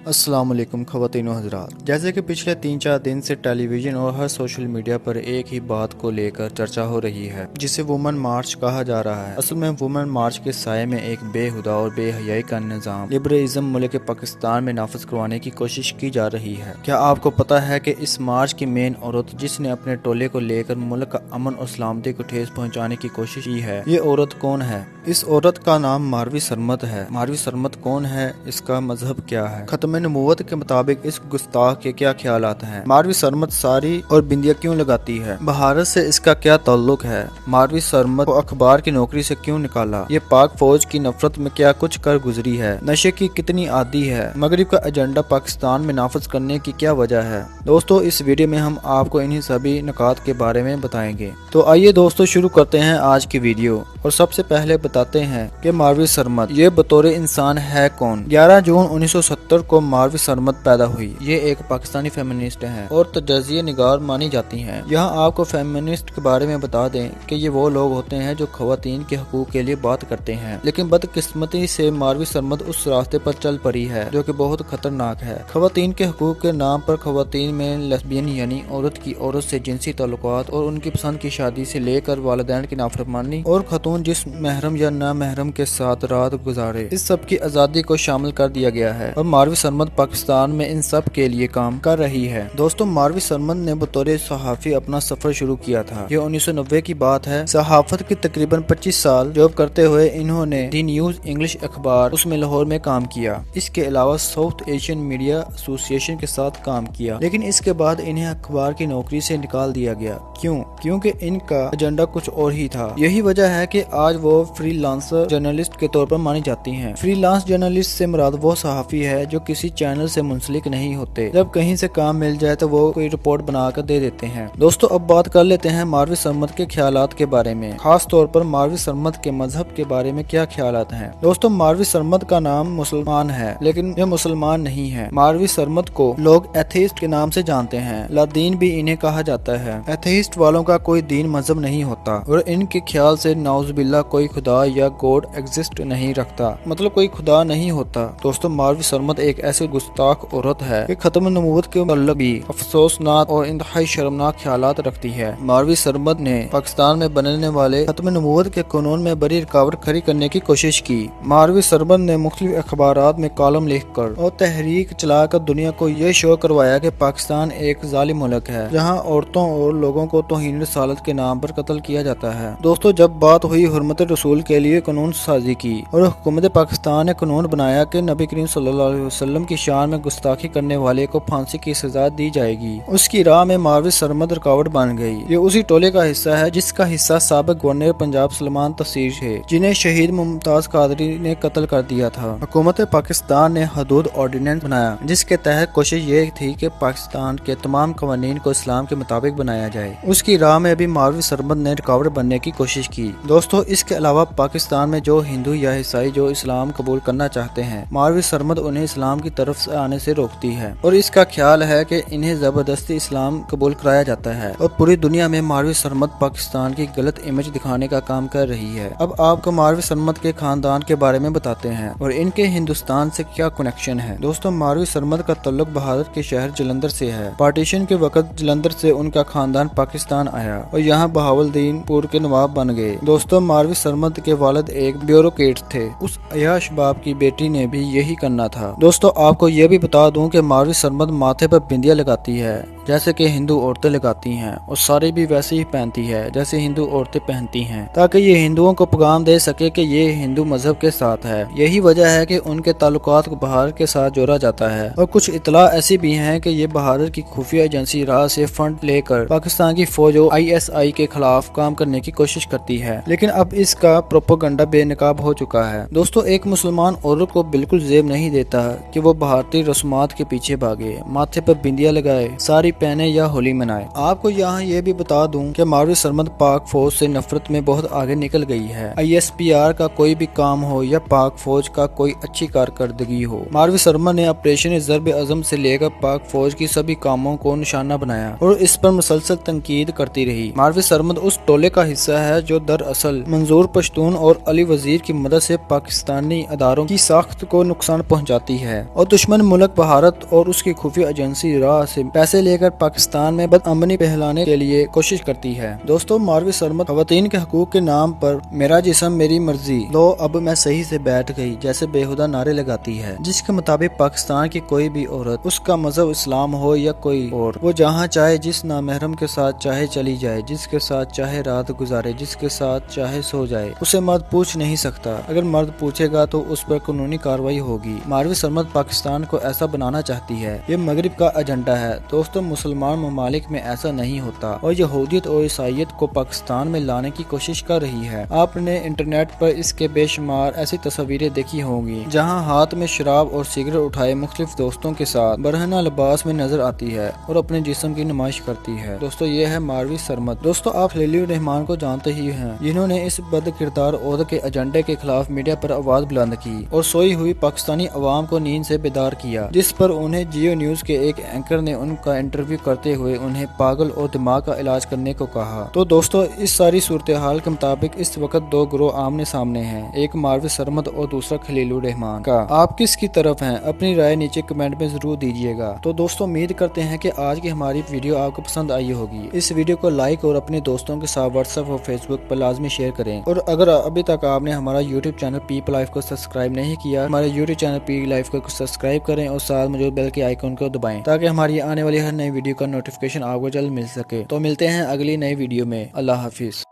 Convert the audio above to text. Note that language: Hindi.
अस्सलाम वालेकुम ख़वातीन व हज़रात। जैसे कि पिछले 3-4 दिन से टेलीविज़न और हर सोशल मीडिया पर एक ही बात को लेकर चर्चा हो रही है, जिसे वुमेन मार्च कहा जा रहा है। असल में वुमेन मार्च के साये में एक बेहुदा और बेहयाई का निज़ाम लिबरलिज़म मुल्क पाकिस्तान में नाफिज करवाने की कोशिश की जा रही है। क्या आपको पता है कि इस मार्च की मेन औरत जिसने अपने टोले को लेकर मुल्क का अमन और सलामती को ठेस पहुँचाने की कोशिश की है, ये औरत कौन है? इस औरत का नाम मारवी सरमद है। मारवी सरमद कौन है, इसका मजहब क्या है, खत्म नबूवत के मुताबिक इस गुस्ताख के क्या ख्यालात हैं, मारवी सरमद सारी और बिंदिया क्यों लगाती है, भारत से इसका क्या ताल्लुक है, मारवी सरमद को अखबार की नौकरी से क्यों निकाला, ये पाक फौज की नफरत में क्या कुछ कर गुजरी है, नशे की कितनी आदी है, मगरिब का एजेंडा पाकिस्तान में नाफिज करने की क्या वजह है। दोस्तों, इस वीडियो में हम आपको इन्हीं सभी नुकात के बारे में बताएंगे। तो आइए दोस्तों शुरू करते हैं आज की वीडियो। और सबसे पहले बताते हैं कि मारवी सरमद ये बतौर इंसान है कौन। 11 जून 1970 को मारवी सरमद पैदा हुई। ये एक पाकिस्तानी फेमिनिस्ट हैं और तजज़िया निगार मानी जाती हैं। यहाँ आपको फेमिनिस्ट के बारे में बता दें कि ये वो लोग होते हैं जो खवातीन के हकूक के लिए बात करते हैं, लेकिन बदकिस्मती से मारवी सरमद उस रास्ते पर चल पड़ी है जो कि बहुत खतरनाक है। खवातीन के हकूक के नाम पर खवातीन में लेस्बियन यानी औरत की औरत से जिनसी ताल्लुकात और उनकी पसंद की शादी से लेकर वालिदैन की नाफरमानी और खतून जिस महरम या ना महरम के साथ रात गुजारे, इस सब की आज़ादी को शामिल कर दिया गया है और मारवी सरमद पाकिस्तान में इन सब के लिए काम कर रही है। दोस्तों, मारवी सरमद ने बतौर सहाफ़ी अपना सफर शुरू किया था। ये 1990 की बात है। सहाफत की तकरीबन 25 साल जॉब करते हुए इन्होंने दी न्यूज इंग्लिश अखबार उसमें लाहौर में काम किया। इसके अलावा साउथ एशियन मीडिया एसोसिएशन के साथ काम किया, लेकिन इसके बाद इन्हें अखबार की नौकरी से निकाल दिया गया। क्यों? क्योंकि इनका एजेंडा कुछ और ही था। यही वजह है कि आज वो फ्रीलांसर जर्नलिस्ट के तौर पर मानी जाती हैं। फ्रीलांस जर्नलिस्ट से मुराद वो सहाफ़ी है जो किसी चैनल से मुंसलिक नहीं होते। जब कहीं से काम मिल जाए तो वो कोई रिपोर्ट बनाकर दे देते हैं। दोस्तों, अब बात कर लेते हैं मारवी सरमद के ख्यालात के बारे में, खास तौर पर मारवी सरमद के मजहब के बारे में क्या ख्यालात हैं। दोस्तों, मारवी सरमद का नाम मुसलमान है, लेकिन ये मुसलमान नहीं है। मारवी सरमद को लोग एथेइस्ट के नाम से जानते हैं। लादीन भी इन्हें कहा जाता है। एथेइस्ट वालों का कोई दीन मजहब नहीं होता और इनके ख्याल से नाउजुबिल्लाह कोई खुदा या गॉड एग्जिस्ट नहीं रखता, मतलब कोई खुदा नहीं होता। दोस्तों, मारवी सरमद एक ऐसी गुस्ताख औरत है कि खत्म नबूवत के मतलब भी अफसोसनाक और इंतहाई शर्मनाक ख्यालात रखती है। मारवी सरमद ने पाकिस्तान में बनने वाले खत्म नबूवत के कानून में बड़ी रुकावट खड़ी करने की कोशिश की। मारवी सरमद ने मुख्तलिफ अखबारात में कॉलम लिखकर और तहरीक चलाकर दुनिया को ये शो करवाया कि पाकिस्तान एक जालिम मुल्क है जहाँ औरतों और लोगों को तौहीन रिसालत के नाम पर कत्ल किया जाता है। दोस्तों, जब बात हुई हुर्मत रसूल के लिए कानून साजी की और हुकूमत पाकिस्तान ने कानून बनाया कि नबी करीम सल्लल्लाहु अलैहि वसल्लम की शान में गुस्ताखी करने वाले को फांसी की सजा दी जाएगी, उसकी राह में मारवी सरमद रुकावट बन गई। ये उसी टोले का हिस्सा है जिसका हिस्सा साबिक गवर्नर पंजाब सलमान तसीर थे, जिन्हें शहीद मुमताज कादरी ने कत्ल कर दिया था। हुकूमत पाकिस्तान ने हदूद ऑर्डिनेंस बनाया जिसके तहत कोशिश ये थी कि पाकिस्तान के तमाम कवानीन को इस्लाम के मुताबिक बनाया जाए। उसकी राह में भी मारवी सरमद ने रुकावट बनने की कोशिश की। दोस्तों, इसके अलावा पाकिस्तान में जो हिंदू या ईसाई जो इस्लाम कबूल करना चाहते हैं, मारवी सरमद उन्हें इस्लाम की तरफ से आने से रोकती है और इसका ख्याल है कि इन्हें जबरदस्ती इस्लाम कबूल कराया जाता है और पूरी दुनिया में मारवी सरमद पाकिस्तान की गलत इमेज दिखाने का काम कर रही है। अब आपको मारवी सरमद के खानदान के बारे में बताते हैं और इनके हिंदुस्तान से क्या कनेक्शन है। दोस्तों, मारवी सरमद का ताल्लुक भारत के शहर जलंधर से है। पार्टीशन के वक्त जलंधर से उनका खानदान पाकिस्तान आया और यहाँ बहावलदीनपुर के नवाब बन गए। दोस्तों, मारवी सरमद के वालिद एक ब्यूरोक्रेट थे। उस अयाश बाप की बेटी ने भी यही करना था। दोस्तों, आपको ये भी बता दूं कि मारवी सरमद माथे पर बिंदिया लगाती है जैसे कि हिंदू औरतें लगाती हैं और साड़ी भी वैसे ही पहनती है जैसे हिंदू औरतें पहनती हैं, ताकि ये हिंदुओं को पैगाम दे सके कि ये हिंदू मजहब के साथ है। यही वजह है कि उनके ताल्लुकात को भारत के साथ जोड़ा जाता है और कुछ इतला ऐसी भी हैं कि ये भारत की खुफिया एजेंसी राह से फंड लेकर पाकिस्तान की फौज और ISI के खिलाफ काम करने की कोशिश करती है, लेकिन अब इसका प्रोपेगेंडा बेनकाब हो चुका है। दोस्तों, एक मुसलमान औरत को बिल्कुल जेब नहीं देता कि वो भारतीय रस्मात के पीछे भागे, माथे पर बिंदिया लगाए, साड़ी पहने या होली मनाए। आपको यहाँ ये भी बता दूं कि मारवी सरमद पाक फौज से नफरत में बहुत आगे निकल गई है। ISPR का कोई भी काम हो या पाक फौज का कोई अच्छी कारकर्दगी हो, मारवी सरमद ने ऑपरेशन ज़र्ब-ए-आज़म से लेकर पाक फौज की सभी कामों को निशाना बनाया और इस पर मुसलसल तनकीद करती रही। मारवी सरमद उस टोले का हिस्सा है जो दरअसल मंजूर पश्तून और अली वजीर की मदद से पाकिस्तानी अदारों की साख्त को नुकसान पहुंचाती है और दुश्मन मुल्क भारत और उसकी खुफिया एजेंसी राह से पैसे लेकर पाकिस्तान में बदअमनी फैलाने के लिए कोशिश करती है। दोस्तों, मारवी सरमद खवातीन के हकूक के नाम पर मेरा जिस्म मेरी मर्जी, लो अब मैं सही से बैठ गई जैसे बेहुदा नारे लगाती है, जिसके मुताबिक पाकिस्तान की कोई भी औरत, उसका मजहब इस्लाम हो या कोई और, वो जहाँ चाहे जिस नामहरम के साथ चाहे चली जाए, जिसके साथ चाहे रात गुजारे, जिसके साथ चाहे सो जाए, उसे मर्द पूछ नहीं सकता। अगर मर्द पूछेगा तो उस पर कानूनी कार्रवाई होगी। मारवी सरमद पाकिस्तान को ऐसा बनाना चाहती है, ये मगरिब का एजेंडा है। दोस्तों, मुसलमान ममालिक में ऐसा नहीं होता और यहूदियत और ईसाईयत को पाकिस्तान में लाने की कोशिश कर रही है। आपने इंटरनेट पर इसके बेशुमार ऐसी तस्वीरें देखी होंगी जहां हाथ में शराब और सिगरेट उठाए मुख्तलिफ दोस्तों के साथ बरहना लिबास में नजर आती है और अपने जिस्म की नुमाइश करती है। दोस्तों, ये है मारवी सरमद। दोस्तों, आप खलीलुर रहमान को जानते ही हैं, जिन्होंने इस बद किरदार औरत के एजेंडे के खिलाफ मीडिया पर आवाज बुलंद की और सोई हुई पाकिस्तानी अवाम को नींद से बेदार किया, जिस पर उन्हें जियो न्यूज के एक एंकर ने उनका इंटरव्यू करते हुए उन्हें पागल और दिमाग का इलाज करने को कहा। तो दोस्तों, इस सारी सूरत हाल के मुताबिक इस वक्त दो ग्रोह आमने सामने हैं, एक मारवी सरमद और दूसरा खलीलुर रहमान का। आप किसकी तरफ हैं? अपनी राय नीचे कमेंट में जरूर दीजिएगा। तो दोस्तों, उम्मीद करते हैं कि आज की हमारी वीडियो आपको पसंद आई होगी। इस वीडियो को लाइक और अपने दोस्तों के साथ व्हाट्सएप और फेसबुक पर लाजमी शेयर करें और अगर अभी तक आपने हमारा यूट्यूब चैनल पीपल लाइफ को सब्सक्राइब नहीं किया, हमारे यूट्यूब चैनल पी लाइफ को सब्सक्राइब करें और साथ मौजूद बेल के आइकन को दबाएं ताकि हमारी आने वाली हर नई वीडियो का नोटिफिकेशन आपको जल्द मिल सके। तो मिलते हैं अगली नई वीडियो में। अल्लाह हाफिज।